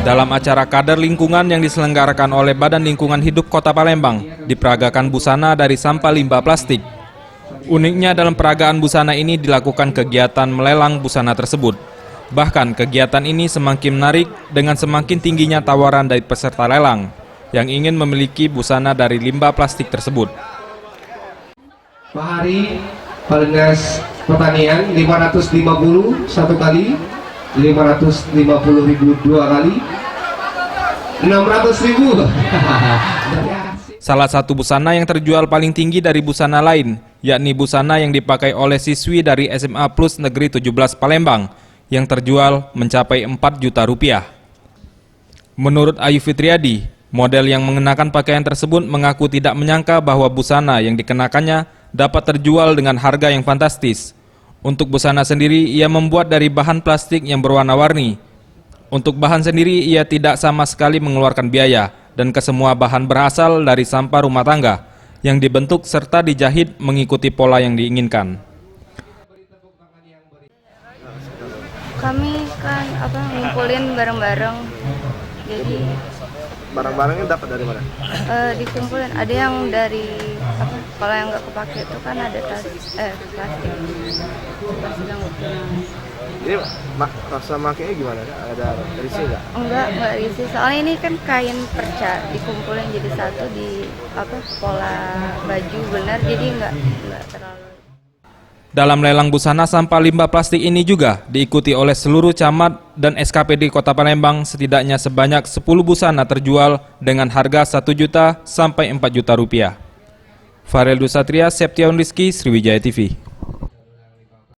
Dalam acara kader lingkungan yang diselenggarakan oleh Badan Lingkungan Hidup Kota Palembang, diperagakan busana dari sampah limbah plastik. Uniknya dalam peragaan busana ini dilakukan kegiatan melelang busana tersebut. Bahkan kegiatan ini semakin menarik dengan semakin tingginya tawaran dari peserta lelang yang ingin memiliki busana dari limbah plastik tersebut. Pak Hari, Palenggas Pertanian 550 satu kali, 550.000 dua kali, 600.000. Salah satu busana yang terjual paling tinggi dari busana lain, yakni busana yang dipakai oleh siswi dari SMA Plus Negeri 17 Palembang, yang terjual mencapai 4 juta rupiah. Menurut Ayu Fitriadi, model yang mengenakan pakaian tersebut mengaku tidak menyangka bahwa busana yang dikenakannya dapat terjual dengan harga yang fantastis. Untuk busana sendiri, ia membuat dari bahan plastik yang berwarna-warni. Untuk bahan sendiri, ia tidak sama sekali mengeluarkan biaya, dan kesemua bahan berasal dari sampah rumah tangga, yang dibentuk serta dijahit mengikuti pola yang diinginkan. Kami kan ngumpulin bareng-bareng, jadi barang-barangnya dapat dari mana? Dikumpulin. Ada yang dari kalau yang nggak kepake itu kan ada plastik yang Ini rasa makainya gimana? Ada risih nggak? Enggak risih. Soalnya ini kan kain perca dikumpulin jadi satu di pola baju benar, jadi nggak terlalu. Dalam lelang busana sampah limbah plastik ini juga diikuti oleh seluruh camat dan SKPD Kota Palembang. Setidaknya sebanyak 10 busana terjual dengan harga 1 juta sampai 4 juta rupiah. Farel Dusatria, Septiaun Rizky, Sriwijaya TV.